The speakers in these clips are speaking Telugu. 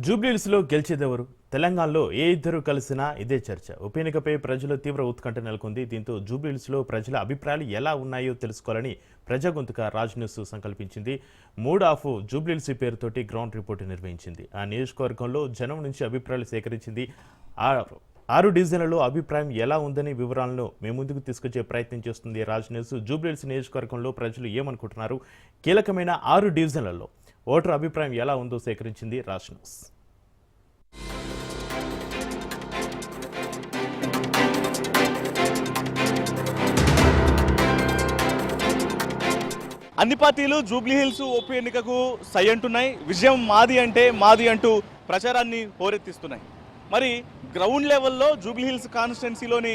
జూబ్లీహిల్స్లో గెలిచేదెవరు? తెలంగాణలో ఏ ఇద్దరు కలిసినా ఇదే చర్చ. ఉప ఎన్నికపై ప్రజలు తీవ్ర ఉత్కంఠ నెలకొంది. దీంతో జూబ్లీహిల్స్లో ప్రజల అభిప్రాయాలు ఎలా ఉన్నాయో తెలుసుకోవాలని ప్రజా గొంతుక రాజ్ న్యూస్ సంకల్పించింది. మూడ్ ఆఫ్ జూబ్లీహిల్స్ పేరుతోటి గ్రౌండ్ రిపోర్ట్ నిర్వహించింది. ఆ నియోజకవర్గంలో జనం నుంచి అభిప్రాయాలు సేకరించింది. ఆరు డివిజన్లలో అభిప్రాయం ఎలా ఉందని వివరాలను మేము ముందుకు తీసుకొచ్చే ప్రయత్నం చేస్తుంది రాజ్ న్యూస్. జూబ్లీహిల్స్ నియోజకవర్గంలో ప్రజలు ఏమనుకుంటున్నారు, కీలకమైన 6 డివిజన్లలో ఓటర్ అభిప్రాయం ఎలా ఉందో సేకరించింది రాజ్ న్యూస్. అన్ని పార్టీలు జూబ్లీహిల్స్ ఉప ఎన్నికకు సై అంటున్నాయి. విజయం మాది అంటే మాది అంటూ ప్రచారాన్ని హోరెత్తిస్తున్నాయి. మరి గ్రౌండ్ లెవెల్లో జూబ్లీహిల్స్ కాన్స్టిట్యున్సీలోని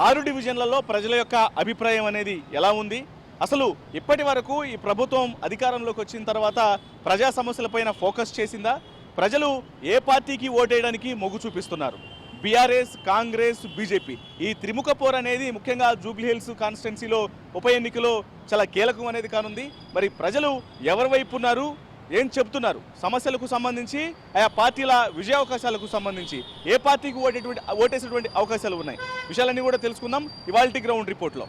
6 డివిజన్లలో ప్రజల యొక్క అభిప్రాయం అనేది ఎలా ఉంది? అసలు ఇప్పటి వరకు ఈ ప్రభుత్వం అధికారంలోకి వచ్చిన తర్వాత ప్రజా సమస్యలపైన ఫోకస్ చేసిందా? ప్రజలు ఏ పార్టీకి ఓటేయడానికి మొగ్గు చూపిస్తున్నారు? బీఆర్ఎస్, కాంగ్రెస్, బీజేపీ ఈ త్రిముఖ పోరు అనేది ముఖ్యంగా జూబ్లీహిల్స్ కాన్స్టిట్యున్సీలో ఉప ఎన్నికలో చాలా కీలకం అనేది కానుంది. మరి ప్రజలు ఎవరి వైపు ఉన్నారు, ఏం చెప్తున్నారు? సమస్యలకు సంబంధించి, ఆయా పార్టీల విజయావకాశాలకు సంబంధించి ఏ పార్టీకి ఓటేసేటువంటి అవకాశాలు ఉన్నాయి, విషయాలన్నీ కూడా తెలుసుకుందాం ఇవాల్టి గ్రౌండ్ రిపోర్ట్లో.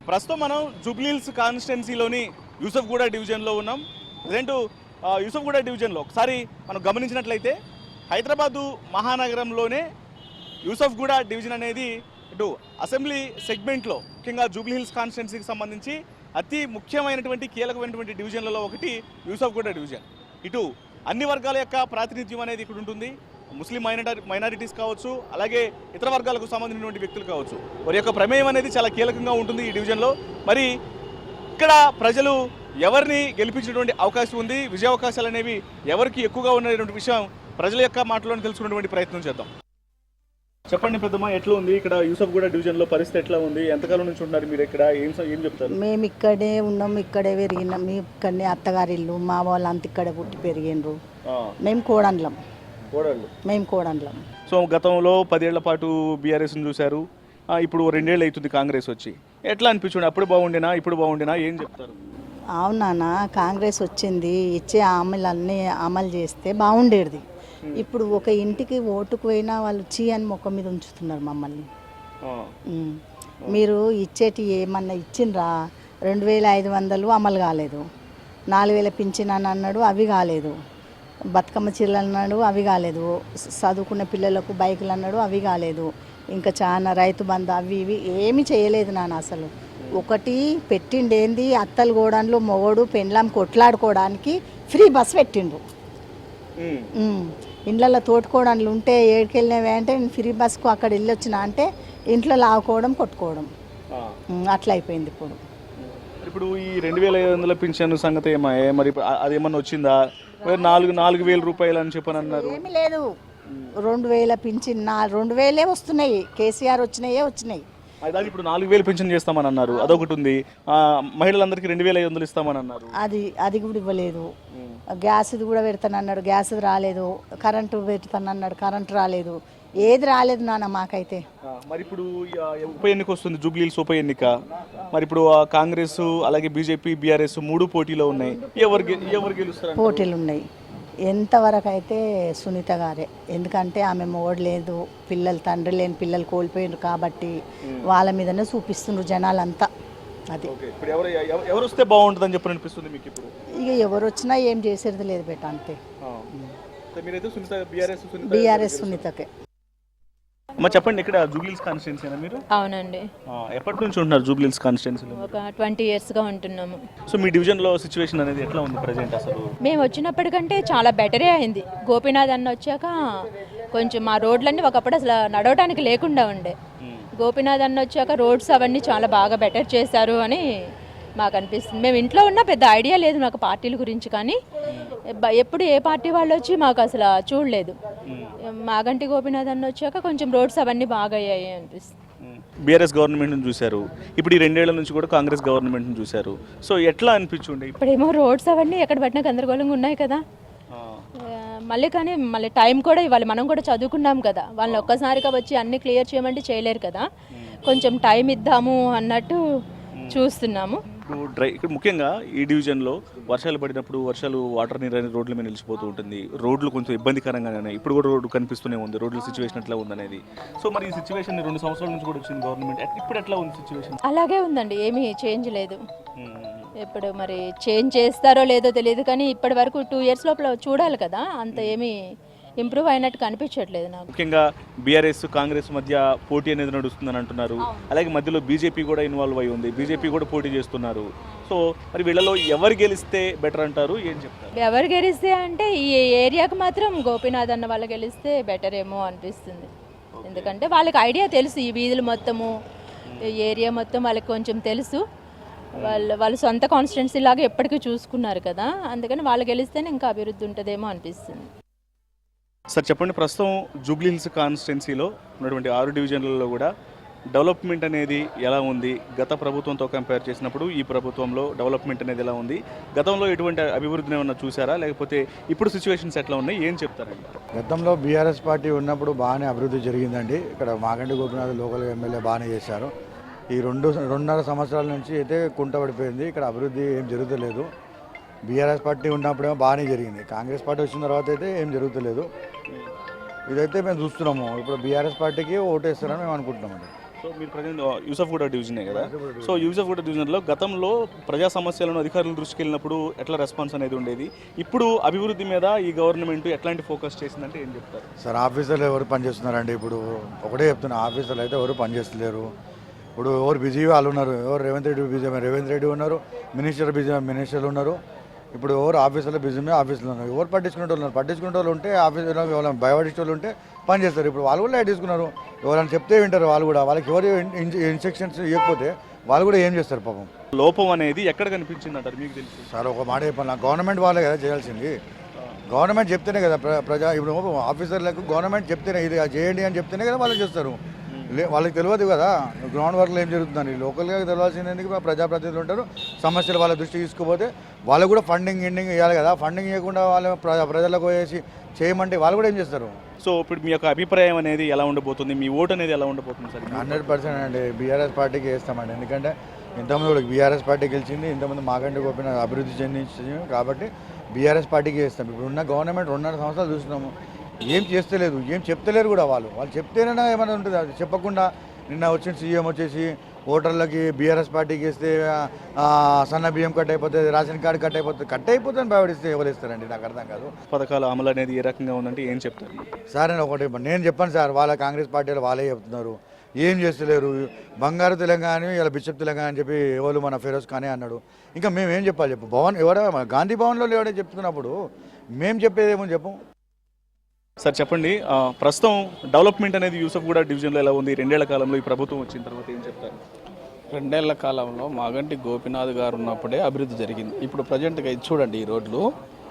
ప్రస్తుతం మనం జూబ్లీహిల్స్ కాన్స్టిట్యున్సీలోని యూసఫ్గూడ డివిజన్లో ఉన్నాం. ప్రజెంట్ యూసఫ్గూడ డివిజన్లో ఒకసారి మనం గమనించినట్లయితే హైదరాబాదు మహానగరంలోనే యూసఫ్గూడ డివిజన్ అనేది ఇటు అసెంబ్లీ సెగ్మెంట్లో ముఖ్యంగా జూబ్లీహిల్స్ కాన్స్టిట్యున్సీకి సంబంధించి అతి ముఖ్యమైనటువంటి కీలకమైనటువంటి డివిజన్లలో ఒకటి యూసఫ్గూడ డివిజన్. ఇటు అన్ని వర్గాల యొక్క ప్రాతినిధ్యం అనేది ఇక్కడ ఉంటుంది. ముస్లిం మైనారిటీస్ కావచ్చు, అలాగే ఇతర వర్గాలకు సంబంధించినటువంటి వ్యక్తులు కావచ్చు, వారి యొక్క ప్రమేయం అనేది చాలా కీలకంగా ఉంటుంది ఈ డివిజన్లో. మరి ఇక్కడ ప్రజలు ఎవరిని గెలిపించినటువంటి అవకాశం ఉంది, విజయావకాశాలు అనేవి ఎవరికి ఎక్కువగా ఉన్నటువంటి విషయం ప్రజల యొక్క మాటలను తెలుసుకునేటువంటి ప్రయత్నం చేద్దాం. చెప్పండి పెద్దమ్మ, ఎట్లా ఉంది ఇక్కడ యూసఫ్గూడ డివిజన్లో పరిస్థితి ఎట్లా ఉంది? ఎంతకాలం నుంచి ఉన్నారు మీరు ఇక్కడ? ఏం చెప్తారు? మేము ఇక్కడే ఉన్నాం, ఇక్కడే పెరిగినాం. మీ ఇక్కడనే అత్తగారి ఇల్లు, మా వాళ్ళు అంత ఇక్కడే పుట్టి పెరిగినరు. మేము కోడండ్లం. సో గతంలో 10 ఏళ్ల పాటు బీఆర్ఎస్ని చూశారు, ఇప్పుడు 2 ఏళ్ళు అవుతుంది కాంగ్రెస్ వచ్చి. ఎట్లా అనిపించండి? అప్పుడు బాగుండేనా, ఇప్పుడు బాగుండేనా, ఏం చెప్తారు? అవునా, కాంగ్రెస్ వచ్చింది, ఇచ్చే హామీలన్నీ అమలు చేస్తే బాగుండేది. ఇప్పుడు ఒక ఇంటికి ఓటుకు పోయినా వాళ్ళు చీ అని మొక్క మీద ఉంచుతున్నారు మమ్మల్ని. మీరు ఇచ్చేటి ఏమన్నా ఇచ్చిండ్రా? 2500 అమలు కాలేదు, 4000 పింఛన్ అని అన్నాడు, అవి కాలేదు. బతుకమ్మ చీరలు అన్నాడు, అవి కాలేదు. చదువుకున్న పిల్లలకు బైకులు అన్నాడు, అవి కాలేదు. ఇంకా చాలా రైతు బంధు అవి ఇవి ఏమీ చేయలేదు నాన్న. అసలు ఒకటి పెట్టిండేంది, అత్తలు గోడన్లు మొగోడు పెండ్లాం కొట్లాడుకోవడానికి ఫ్రీ బస్ పెట్టిండు. ఇండ్లలో తోటుకోవడాలు ఉంటే ఏడుకెళ్ళినవి అంటే నేను ఫ్రీ బస్కు అక్కడ వెళ్ళొచ్చిన అంటే ఇంట్లో లావుకోవడం కొట్టుకోవడం అట్లా అయిపోయింది. ఇప్పుడు ఈ 2500 పింఛన్ సంగతి మరి అదేమన్నా వచ్చిందా? 4,000 రూపాయలు అని చెప్పని అన్నారు. ఏమీ లేదు, 2000 పింఛన్ 2000 వస్తున్నాయి. కేసీఆర్ వచ్చినాయి. అదే ఇప్పుడు 4,000 పింఛన్ చేస్తామని అన్నారు, అదొకటి ఉంది. మహిళలందరికీ 2,500 ఇస్తామని అన్నారు, అది కూడా ఇవ్వలేదు. గ్యాస్ కూడా పెడతానన్నాడు, గ్యాస్ రాలేదు. కరెంటు పెడతానన్నాడు, కరెంటు రాలేదు. ఏది రాలేదు నాన్న మాకైతే. మరి ఇప్పుడు ఉప ఎన్నిక వస్తుంది, జూబ్లీహిల్స్ ఉప ఎన్నిక. మరి ఇప్పుడు కాంగ్రెస్ అలాగే బీజేపీ, బీఆర్ఎస్ 3 పోటీలో ఉన్నాయి. ఎవరు గెలుస్తారు? పోటీలు ఉన్నాయి. ఎంతవరకు అయితే సునీత గారే, ఎందుకంటే ఆమె మోడ్ లేదు, పిల్లలు తండ్రి లేని పిల్లలు కోల్పోయినారు కాబట్టి వాళ్ళ మీదనే చూపిస్తున్నారు జనాలంతా. అది ఎవరు వస్తే బాగుంటుందని చెప్పి అనిపిస్తుంది మీకు ఇప్పుడు? ఇక ఎవరు వచ్చినా ఏం చేసేది లేదు బేట, అంతే. బీఆర్ఎస్ సునీతకే. అమ్మ చెప్పండి, ఇక్కడ జూబ్లీహిల్స్ కాన్స్టిట్యున్సీనా మీరు? అవునండి. ఎప్పటి నుంచి ఉంటున్నారు జూబ్లీహిల్స్ కాన్స్టిట్యున్సీలో? ఒక 20 ఇయర్స్గా ఉంటున్నాము. సో మీ డివిజన్లో సిచ్యువేషన్ అనేది ఎట్లా ఉంది ప్రజెంట్? అసలు మేము వచ్చినప్పటికంటే చాలా బెటరే అయింది. గోపీనాథ్ అన్న వచ్చాక కొంచెం మా రోడ్లన్నీ ఒకప్పుడు అసలు నడవడానికి లేకుండా ఉండే. గోపీనాథ్ అన్న వచ్చాక రోడ్స్ అవన్నీ చాలా బాగా బెటర్ చేశారు అని మాకు అనిపిస్తుంది. మేము ఇంట్లో ఉన్న పెద్ద ఐడియా లేదు నాకు పార్టీల గురించి, కానీ ఎప్పుడు ఏ పార్టీ వాళ్ళు వచ్చి మాకు అసలు చూడలేదు. మాగంటి గోపీనాథ్ అన్న వచ్చాక కొంచెం రోడ్స్ అవన్నీ బాగా అయ్యాయి అనిపిస్తుంది. బీఆర్ఎస్ గవర్నమెంట్ని చూశారు, ఇప్పుడు ఈ 2 ఏళ్ల నుంచి కూడా కాంగ్రెస్ గవర్నమెంట్ని చూశారు. సో ఎట్లా అనిపించుండే? ఇప్పుడేమో రోడ్స్ అవన్నీ ఎక్కడ పట్టినా గందరగోళంగా ఉన్నాయి కదా. మళ్ళీ టైం కూడా ఇవ్వాలి. మనం కూడా చదువుకున్నాం కదా, వాళ్ళని ఒక్కసారిగా వచ్చి అన్ని క్లియర్ చేయమంటే చేయలేరు కదా. కొంచెం టైం ఇద్దాము అన్నట్టు చూస్తున్నాము. ఇప్పుడు ఇక్కడ ముఖ్యంగా ఈ డివిజన్లో వర్షాలు పడినప్పుడు వాటర్ నీరు అనేది రోడ్ల మీద నిలిచిపోతూ ఉంటుంది. రోడ్లు కొంచెం ఇబ్బందికరంగానే ఉన్నాయి. ఇప్పుడు కూడా రోడ్డు కనిపిస్తూనే ఉంది. రోడ్ల సిచ్యువేషన్ ఎట్లా ఉందనేది. సో మరి ఈ సిచ్యువేషన్ 2 సంవత్సరాల నుంచి కూడా వచ్చింది గవర్నమెంట్. ఇప్పుడు ఎట్లా ఉంది సిచ్యువేషన్? అలాగే ఉందండి, ఏమీ చేంజ్ లేదు. ఇప్పుడు మరి చేంజ్ చేస్తారో లేదో తెలియదు, కానీ ఇప్పటి వరకు 2 ఇయర్స్ లోపల చూడాలి కదా, అంత ఏమీ ఇంప్రూవ్ అయినట్టు కనిపించట్లేదు నాకు. ముఖ్యంగా బీఆర్ఎస్ కాంగ్రెస్ మధ్య పోటీ అనేది నడుస్తుందని అంటున్నారు. అలాగే మధ్యలో బీజేపీ కూడా ఇన్వాల్వ్ అయి ఉంది. బీజేపీ కూడా పోటీ చేస్తున్నారు. సో మరి వీళ్ళలో ఎవరు గెలిస్తే బెటర్ అంటారు, ఏం చెప్తారు? ఎవరు గెలిస్తే అంటే ఈ ఏరియాకు మాత్రం గోపీనాథ్ అన్న వాళ్ళు గెలిస్తే బెటర్ ఏమో అనిపిస్తుంది. ఎందుకంటే వాళ్ళకి ఐడియా తెలుసు, ఈ వీధులు మొత్తము, ఈ ఏరియా మొత్తం వాళ్ళకి కొంచెం తెలుసు. వాళ్ళు సొంత కాన్స్టిట్యున్సీ లాగా ఎప్పటికీ చూసుకున్నారు కదా, అందుకని వాళ్ళు గెలిస్తేనే ఇంకా అభివృద్ధి ఉంటుందేమో అనిపిస్తుంది. సార్ చెప్పండి, ప్రస్తుతం జూబ్లీ హిల్స్ కాన్స్టిట్యున్సీలో ఉన్నటువంటి 6 డివిజన్లలో కూడా డెవలప్మెంట్ అనేది ఎలా ఉంది? గత ప్రభుత్వంతో కంపేర్ చేసినప్పుడు ఈ ప్రభుత్వంలో డెవలప్మెంట్ అనేది ఎలా ఉంది? గతంలో ఎటువంటి అభివృద్ధిని ఏమన్నా చూసారా, లేకపోతే ఇప్పుడు సిచ్యువేషన్స్ ఎట్లా ఉన్నాయి, ఏం చెప్తారండి? గతంలో బీఆర్ఎస్ పార్టీ ఉన్నప్పుడు బాగానే అభివృద్ధి జరిగిందండి. ఇక్కడ మాగంటి గోపీనాథ్ లోకల్ ఎమ్మెల్యే బాగానే చేశారు. ఈ 2.5 సంవత్సరాల నుంచి అయితే కుంటపడిపోయింది. ఇక్కడ అభివృద్ధి ఏం జరుగుతలేదు. బీఆర్ఎస్ పార్టీ ఉన్నప్పుడేమో బాగానే జరిగింది. కాంగ్రెస్ పార్టీ వచ్చిన తర్వాత అయితే ఏం జరుగుతలేదు. ఇదైతే మేము చూస్తున్నాము. ఇప్పుడు బీఆర్ఎస్ పార్టీకి ఓటేస్తారని మేము అనుకుంటున్నామండి. సో మీరు ప్రజెంట్ యూసఫ్గూడ డివిజనే కదా, సో యూసఫ్గూడ డివిజన్లో గతంలో ప్రజా సమస్యలను అధికారుల దృష్టికి వెళ్ళినప్పుడు ఎట్లా రెస్పాన్స్ అనేది ఉండేది? ఇప్పుడు అభివృద్ధి మీద ఈ గవర్నమెంట్ ఎట్లాంటి ఫోకస్ చేసిందంటే ఏం చెప్తారు? సార్ ఆఫీసర్లు ఎవరు పనిచేస్తున్నారండి? ఇప్పుడు ఒకటే చెప్తున్నా, ఆఫీసర్లు అయితే ఎవరు పనిచేస్తలేరు. ఇప్పుడు ఎవరు బిజీ వాళ్ళు ఉన్నారు. ఎవరు రేవంత్ రెడ్డి ఉన్నారు, మినిస్టర్లు ఉన్నారు. ఇప్పుడు ఎవరు ఆఫీసులో బిజీ ఆఫీసులో ఉన్నారు. ఎవరు పట్టించుకునే వాళ్ళు ఉంటే ఆఫీసులో ఎవరైనా భయపడించే వాళ్ళు ఉంటే పని చేస్తారు. ఇప్పుడు వాళ్ళు కూడా లైట్ తీసుకున్నారు. ఎవరైనా చెప్తే వింటారు వాళ్ళు కూడా. వాళ్ళకి ఎవరు ఇన్స్ట్రక్షన్స్ ఇవ్వకపోతే వాళ్ళు కూడా ఏం చేస్తారు పాపం. లోపం అనేది ఎక్కడ కనిపించింది అంటారు మీకు తెలుసు? సార్ ఒక మాట చెప్పాలి, గవర్నమెంట్ వాళ్ళే కదా చేయాల్సింది. గవర్నమెంట్ చెప్తేనే కదా ఇప్పుడు ఆఫీసర్లకు గవర్నమెంట్ చెప్తేనే ఇది చేయండి అని చెప్తేనే కదా వాళ్ళు చేస్తారు. వాళ్ళకి తెలియదు కదా గ్రౌండ్ వర్క్లో ఏం జరుగుతుందని. లోకల్గా తెలియాల్సింది ఎందుకు? ప్రజాప్రతినిధులు ఉంటారు, సమస్యలు వాళ్ళ దృష్టికి తీసుకుపోతే వాళ్ళు కూడా ఫండింగ్ ఇవ్వాలి కదా. ఫండింగ్ ఇవ్వకుండా వాళ్ళు ప్రజలకు వేసి చేయమంటే వాళ్ళు కూడా ఏం చేస్తారు? సో ఇప్పుడు మీ యొక్క అభిప్రాయం అనేది ఎలా ఉండబోతుంది? మీ ఓటు అనేది ఎలా ఉండబోతుంది సార్? 100% అండి బీఆర్ఎస్ పార్టీకి వేస్తామండి. ఎందుకంటే ఇంతమంది బీఆర్ఎస్ పార్టీ గెలిచింది, ఇంతమంది మాగంటి గోపీనాథ్ అభివృద్ధి చెందించింది కాబట్టి బీఆర్ఎస్ పార్టీకి వేస్తాం. ఇప్పుడు ఉన్న గవర్నమెంట్ 2.5 సంవత్సరాలు చూస్తున్నాము, ఏం చేస్తలేదు, ఏం చెప్తలేరు కూడా. వాళ్ళు చెప్తేనే ఏమైనా ఉంటుంది. అది చెప్పకుండా నిన్న వచ్చిన సీఎం వచ్చేసి ఓటర్లకి బీఆర్ఎస్ పార్టీకి వేస్తే సన్న బియ్యం కట్ అయిపోతుంది, రేషన్ కార్డు కట్ అయిపోతుంది భయపడిస్తే ఎవరు ఇస్తారండి? నాకు అర్థం కాదు. పథకాల అమలు అనేది ఏ రకంగా ఉందంటే ఏం చెప్తారు సార్? నేను చెప్పాను సార్, వాళ్ళ కాంగ్రెస్ పార్టీలో వాళ్ళే చెప్తున్నారు, ఏం చేస్తలేరు. బంగారు తెలంగాణ ఇలా బిషప్ తెలంగాణ అని చెప్పి ఎవరు మన ఫిరోజ్ ఖానే అన్నాడు. ఇంకా మేము ఏం చెప్పాలి చెప్పు? గాంధీ భవన్లో ఎవడే చెప్తున్నప్పుడు మేము చెప్పేదేమో చెప్పు. సార్ చెప్పండి, ప్రస్తుతం డెవలప్మెంట్ అనేది యూసఫ్గూడ డివిజన్లో ఎలా ఉంది? 2 ఏళ్ల కాలంలో ఈ ప్రభుత్వం వచ్చిన తర్వాత ఏం చెప్తారు? 2 ఏళ్ల కాలంలో మాగంటి గోపీనాథ్ గారు ఉన్నప్పుడే అభివృద్ధి జరిగింది. ఇప్పుడు ప్రజెంట్గా ఇది చూడండి, ఈ రోడ్లు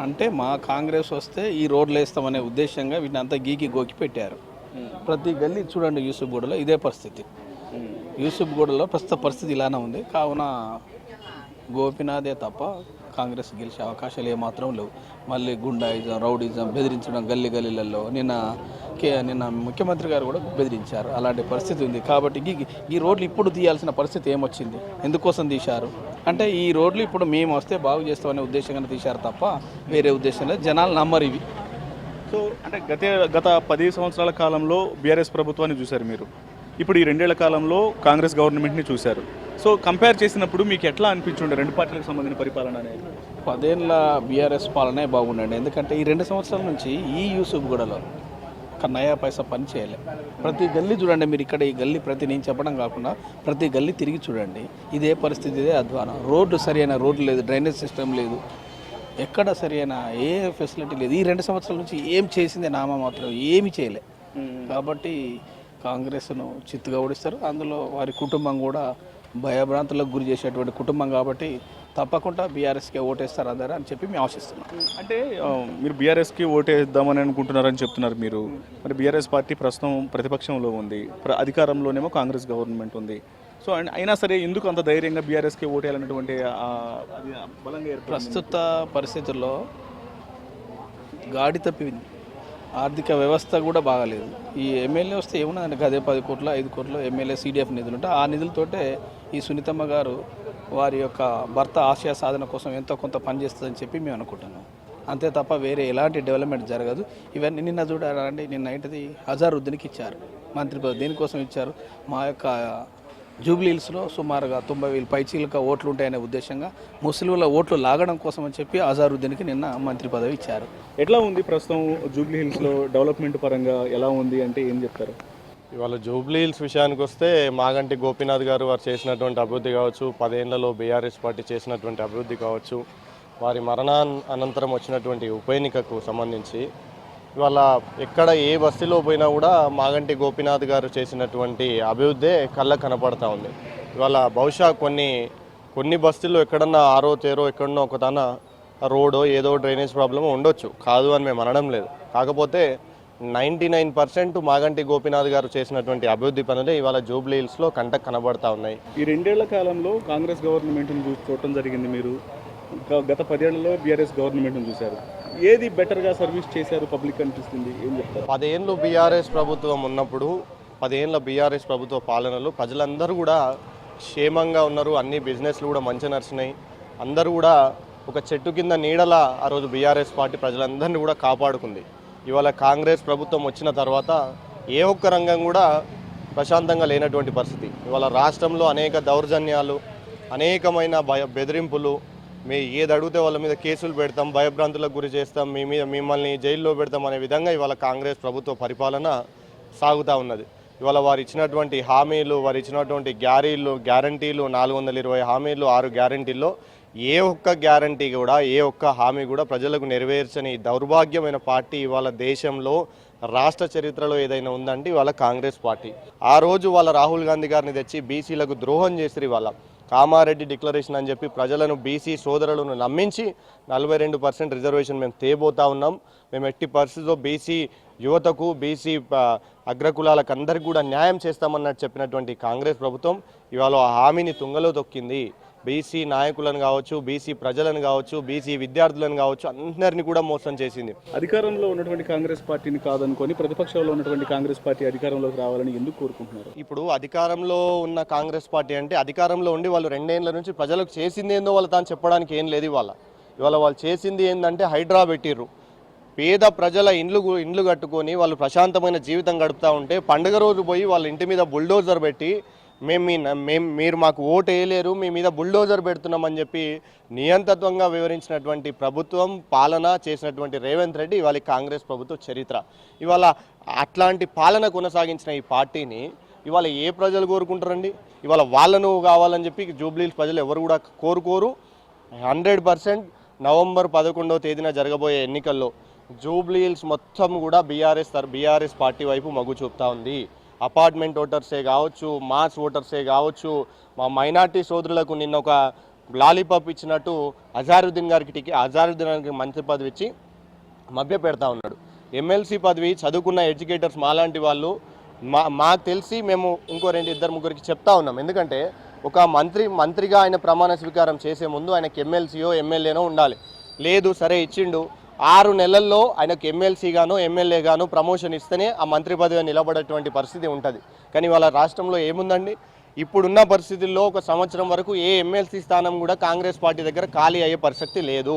అంటే మా కాంగ్రెస్ వస్తే ఈ రోడ్లు వేస్తామనే ఉద్దేశంగా వీటిని అంతా గోకి పెట్టారు. ప్రతి గల్లీ చూడండి యూసఫ్గూడలో ఇదే పరిస్థితి. యూసఫ్గూడలో ప్రస్తుత పరిస్థితి ఇలానే ఉంది. కావున గోపీనాథే తప్ప కాంగ్రెస్ గెలిచే అవకాశాలు ఏమాత్రం లేవు. మళ్ళీ గుండాయిజం, రౌడీజం, బెదిరించడం గల్లీలలో నిన్న ముఖ్యమంత్రి గారు కూడా బెదిరించారు. అలాంటి పరిస్థితి ఉంది. కాబట్టి ఈ రోడ్లు ఇప్పుడు తీయాల్సిన పరిస్థితి ఏమొచ్చింది? ఎందుకోసం తీశారు అంటే ఈ రోడ్లు ఇప్పుడు మేము వస్తే బాగు చేస్తామనే ఉద్దేశంగానే తీశారు తప్ప వేరే ఉద్దేశం లేదు. జనాలు నమ్మరు ఇవి. సో అంటే గత 10 సంవత్సరాల కాలంలో బీఆర్ఎస్ ప్రభుత్వాన్ని చూశారు మీరు. ఇప్పుడు ఈ 2 ఏళ్ల కాలంలో కాంగ్రెస్ గవర్నమెంట్ని చూశారు. సో కంపేర్ చేసినప్పుడు మీకు ఎట్లా అనిపించుండే 2 పార్టీలకు సంబంధించిన పరిపాలన అనేది? 10 ఏళ్ళ బీఆర్ఎస్ పాలనే బాగుండండి. ఎందుకంటే ఈ 2 సంవత్సరాల నుంచి ఈ యూసఫ్గూడలో ఒక నయా పైసా పని చేయలే. ప్రతి గల్లీ చూడండి మీరు, ఇక్కడ ఈ గల్లీ నేను చెప్పడం కాకుండా ప్రతి గల్లీ తిరిగి చూడండి, ఇదే పరిస్థితి, ఇదే అధ్వానం. రోడ్లు సరైన రోడ్లు లేదు, డ్రైనేజ్ సిస్టమ్ లేదు, ఎక్కడ సరైన ఏ ఫెసిలిటీ లేదు. ఈ 2 సంవత్సరాల నుంచి ఏం చేసిందే నామా మాత్రం ఏమి చేయలే. కాబట్టి కాంగ్రెస్ను చిత్తుగా ఓడిస్తారు. అందులో వారి కుటుంబం కూడా భయభ్రాంతులకు గురి చేసేటువంటి కుటుంబం కాబట్టి తప్పకుండా బీఆర్ఎస్కే ఓటేస్తారు అందరూ అని చెప్పి మేము ఆశిస్తున్నాం. అంటే మీరు బీఆర్ఎస్కి ఓటేద్దామని అనుకుంటున్నారని చెప్తున్నారు మీరు. మరి బీఆర్ఎస్ పార్టీ ప్రస్తుతం ప్రతిపక్షంలో ఉంది, అధికారంలోనేమో కాంగ్రెస్ గవర్నమెంట్ ఉంది. సో అయినా సరే ఎందుకు అంత ధైర్యంగా బీఆర్ఎస్కి ఓటేయాలన్నటువంటి బలంగా ప్రస్తుత పరిస్థితుల్లో గాడి తప్పింది. ఆర్థిక వ్యవస్థ కూడా బాగాలేదు. ఈ ఎమ్మెల్యే వస్తే ఏమున్నదండి, అదే 10 కోట్లు 5 కోట్లు ఎమ్మెల్యే CDF నిధులు ఉంటే ఆ నిధులతోటే ఈ సునీతమ్మ గారు వారి యొక్క భర్త ఆశయ సాధన కోసం ఎంతో కొంత పనిచేస్తుందని చెప్పి మేము అనుకుంటున్నాం. అంతే తప్ప వేరే ఎలాంటి డెవలప్మెంట్ జరగదు. ఇవన్నీ నిన్న చూడాలండి, నిన్న ఏంటిది అజారుద్దీన్కి ఇచ్చారు మంత్రి పదవి. దేనికోసం ఇచ్చారు? మా యొక్క జూబ్లీ హిల్స్లో సుమారుగా 90,000 పైచీలక ఓట్లు ఉంటాయనే ఉద్దేశంగా ముస్లింల ఓట్లు లాగడం కోసం అని చెప్పి అజారుద్దీన్కి నిన్న మంత్రి పదవి ఇచ్చారు. ఎట్లా ఉంది ప్రస్తుతం జూబ్లీ హిల్స్లో డెవలప్మెంట్ పరంగా ఎలా ఉంది అంటే ఏం చెప్తారు? ఇవాళ జూబ్లీ హిల్స్ విషయానికి వస్తే మాగంటి గోపీనాథ్ గారు వారు చేసినటువంటి అభివృద్ధి కావచ్చు, 10 ఏళ్లలో బీఆర్ఎస్ పార్టీ చేసినటువంటి అభివృద్ధి కావచ్చు, వారి అనంతరం వచ్చినటువంటి ఉప ఎన్నికకు సంబంధించి ఇవాళ ఎక్కడ ఏ బస్తీలో పోయినా కూడా మాగంటి గోపీనాథ్ గారు చేసినటువంటి అభివృద్ధే కళ్ళకు కనపడతా ఉంది. ఇవాళ బహుశా కొన్ని బస్తీల్లో ఎక్కడన్నా ఆరో తేరో ఎక్కడన్నా ఒక తన రోడో ఏదో డ్రైనేజ్ ప్రాబ్లమో ఉండొచ్చు, కాదు అని మేము అనడం లేదు. కాకపోతే 99% మాగంటి గోపీనాథ్ గారు చేసినటువంటి అభివృద్ధి పనులే ఇవాళ జూబ్లీ హిల్స్లో కంటకు కనబడతా ఉన్నాయి. ఈ 2 ఏళ్ల కాలంలో కాంగ్రెస్ గవర్నమెంట్ని చూడటం జరిగింది. మీరు గత 10 ఏళ్లలో బీఆర్ఎస్ గవర్నమెంట్ని చూశారు. ఏది బెటర్గా సర్వీస్ చేశారు పబ్లిక్ అనిపిస్తుంది? ఏం చెప్తారు? 10 ఏళ్ళు బీఆర్ఎస్ ప్రభుత్వం ఉన్నప్పుడు, 10 ఏళ్ళ బీఆర్ఎస్ ప్రభుత్వ పాలనలో ప్రజలందరూ కూడా క్షేమంగా ఉన్నారు. అన్ని బిజినెస్లు కూడా మంచిగా నడిచినాయి. అందరూ కూడా ఒక చెట్టు కింద నీడల ఆ రోజు బీఆర్ఎస్ పార్టీ ప్రజలందరినీ కూడా కాపాడుకుంది. ఇవాళ కాంగ్రెస్ ప్రభుత్వం వచ్చిన తర్వాత ఏ ఒక్క రంగం కూడా ప్రశాంతంగా లేనటువంటి పరిస్థితి. ఇవాళ రాష్ట్రంలో అనేక దౌర్జన్యాలు, అనేకమైన బెదిరింపులు, ఏది అడిగితే వాళ్ళ మీద కేసులు పెడతాం, భయభ్రాంతులకు గురి చేస్తాం, మిమ్మల్ని జైల్లో పెడతాం అనే విధంగా ఇవాళ కాంగ్రెస్ ప్రభుత్వ పరిపాలన సాగుతూ ఉన్నది. ఇవాళ వారు ఇచ్చినటువంటి హామీలు, వారు ఇచ్చినటువంటి గ్యారంటీలు 420 హామీలు, 6 గ్యారంటీల్లో ఏ ఒక్క గ్యారంటీ కూడా, ఏ ఒక్క హామీ కూడా ప్రజలకు నెరవేర్చని దౌర్భాగ్యమైన పార్టీ ఇవాళ దేశంలో రాష్ట్ర చరిత్రలో ఏదైనా ఉందంటే ఇవాళ కాంగ్రెస్ పార్టీ. ఆ రోజు వాళ్ళ రాహుల్ గాంధీ గారిని తెచ్చి బీసీలకు ద్రోహం చేసిరు. ఇవాళ కామారెడ్డి డిక్లరేషన్ అని చెప్పి ప్రజలను, బీసీ సోదరులను నమ్మించి 42% రిజర్వేషన్ మేము తేబోతా ఉన్నాం. మేము ఎట్టి పరిస్థితుల్లో బీసీ యువతకు, బీసీ అగ్రకులాలకు అందరికీ కూడా న్యాయం చేస్తామన్నట్టు చెప్పినటువంటి కాంగ్రెస్ ప్రభుత్వం ఇవాళ ఆ హామీని తుంగలో తొక్కింది. బీసీ నాయకులను కావచ్చు, బీసీ ప్రజలను కావచ్చు, బీసీ విద్యార్థులను కావచ్చు, అందరినీ కూడా మోసం చేసింది. అధికారంలో ఉన్నటువంటి కాంగ్రెస్ పార్టీని కాదనుకొని ప్రతిపక్షంలో ఉన్నటువంటి కాంగ్రెస్ పార్టీ అధికారంలోకి రావాలని ఎందుకు కోరుకుంటున్నారు? ఇప్పుడు అధికారంలో ఉన్న కాంగ్రెస్ పార్టీ అంటే అధికారంలో ఉండి వాళ్ళు 2 ఏళ్ల నుంచి ప్రజలకు చేసింది ఏందో వాళ్ళు తాను చెప్పడానికి ఏం లేదు. ఇవాళ వాళ్ళు చేసింది ఏంటంటే హైడ్రా పెట్టిర్రు. పేద ప్రజల ఇండ్లు కట్టుకొని వాళ్ళు ప్రశాంతమైన జీవితం గడుపుతూ ఉంటే పండుగ రోజు పోయి వాళ్ళ ఇంటి మీద బుల్డోజర్ పెట్టి మీరు మాకు ఓటు వేయలేరు, మీ మీద బుల్డోజర్ పెడుతున్నామని చెప్పి నియంతత్వంగా వివరించినటువంటి ప్రభుత్వం పాలన చేసినటువంటి రేవంత్ రెడ్డి ఇవాళ కాంగ్రెస్ ప్రభుత్వ చరిత్ర. ఇవాళ అట్లాంటి పాలన కొనసాగించిన ఈ పార్టీని ఇవాళ ఏ ప్రజలు కోరుకుంటారండి? ఇవాళ వాళ్ళను కావాలని చెప్పి జూబ్లీ హిల్స్ ప్రజలు ఎవరు కూడా కోరుకోరు. 100% నవంబర్ 11వ తేదీన జరగబోయే ఎన్నికల్లో జూబ్లీ హిల్స్ మొత్తం కూడా బీఆర్ఎస్ పార్టీ వైపు మొగ్గు చూపుతా ఉంది. అపార్ట్మెంట్ ఓటర్సే కావచ్చు, మాస్ ఓటర్సే కావచ్చు, మా మైనార్టీ సోదరులకు నిన్న ఒక లాలీపాప్ ఇచ్చినట్టు అజారుద్దీన్ గారికి మంత్రి పదవి ఇచ్చి మభ్య పెడతా ఉన్నాడు. ఎమ్మెల్సీ పదవి చదువుకున్న ఎడ్యుకేటర్స్ మాలాంటి వాళ్ళు మాకు తెలిసి మేము ఇంకో 2-3 చెప్తా ఉన్నాం. ఎందుకంటే ఒక మంత్రిగా ఆయన ప్రమాణ స్వీకారం చేసే ముందు ఆయనకి ఎమ్మెల్సీయో ఎమ్మెల్యేనో ఉండాలి. లేదు, సరే ఇచ్చిండు, 6 నెలల్లో ఆయనకు ఎమ్మెల్సీగానో ఎమ్మెల్యేగానో ప్రమోషన్ ఇస్తేనే ఆ మంత్రి పదవి నిలబడేటువంటి పరిస్థితి ఉంటుంది. కానీ వాళ్ళ రాష్ట్రంలో ఏముందండి? ఇప్పుడున్న పరిస్థితుల్లో 1 సంవత్సరం వరకు ఏ ఎమ్మెల్సీ స్థానం కూడా కాంగ్రెస్ పార్టీ దగ్గర ఖాళీ అయ్యే పరిస్థితి లేదు.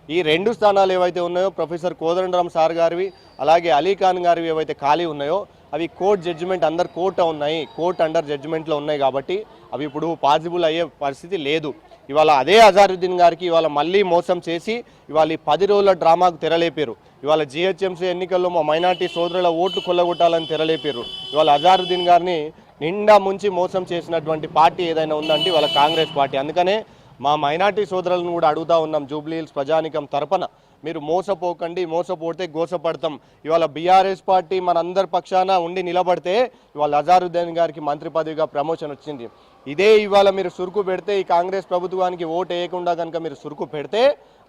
ఈ 2 స్థానాలు ఏవైతే ఉన్నాయో ప్రొఫెసర్ కోదండరామ్ సార్ గారివి, అలాగే అలీఖాన్ గారివి ఏవైతే ఖాళీ ఉన్నాయో అవి కోర్టు జడ్జిమెంట్ కోర్టు అండర్ జడ్జిమెంట్లో ఉన్నాయి కాబట్టి అవి ఇప్పుడు పాసిబుల్ అయ్యే పరిస్థితి లేదు. ఇవాళ అదే అజారుద్దీన్ గారికి ఇవాళ మళ్ళీ మోసం చేసి ఇవాళ ఈ 10 రోజుల డ్రామాకు తెరలేపారు. ఇవాళ జిహెచ్ఎంసీ ఎన్నికల్లో మా మైనార్టీ సోదరుల ఓట్లు కొల్లగొట్టాలని తెరలేపారు. ఇవాళ అజారుద్దీన్ గారిని నిండా ముంచి మోసం చేసినటువంటి పార్టీ ఏదైనా ఉందంటే ఇవాళ కాంగ్రెస్ పార్టీ. అందుకనే మా మైనార్టీ సోదరులను కూడా అడుగుతా ఉన్నాం, జూబ్లీ హిల్స్ ప్రజానికం తరపున మీరు మోసపోకండి, మోసపోతే గోసపడతాం. ఇవాళ బీఆర్ఎస్ పార్టీ మనందరి పక్షాన ఉండి నిలబడితే ఇవాళ అజారుద్దీన్ గారికి మంత్రి పదవిగా ప్రమోషన్ వచ్చింది. ఇదే ఇవాళ మీరు సురుకు పెడితే, ఈ కాంగ్రెస్ ప్రభుత్వానికి ఓటు వేయకుండా కనుక మీరు సురుకు పెడితే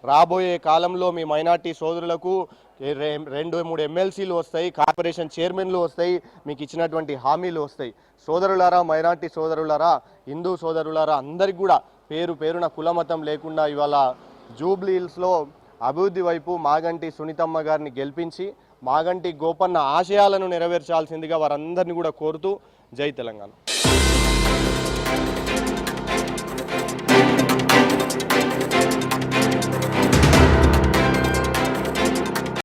రాబోయే కాలంలో మీ మైనార్టీ సోదరులకు 2-3 ఎమ్మెల్సీలు వస్తాయి, కార్పొరేషన్ చైర్మన్లు వస్తాయి, మీకు ఇచ్చినటువంటి హామీలు వస్తాయి. సోదరులారా, మైనార్టీ సోదరులారా, హిందూ సోదరులారా, అందరికి కూడా పేరున కులమతం లేకుండా ఇవాళ జూబ్లీ హిల్స్లో అభివృద్ధి వైపు మాగంటి సునీతమ్మ గారిని గెలిపించి మాగంటి గోపన్న ఆశయాలను నెరవేర్చాల్సిందిగా వారందరినీ కూడా కోరుతూ జై తెలంగాణ.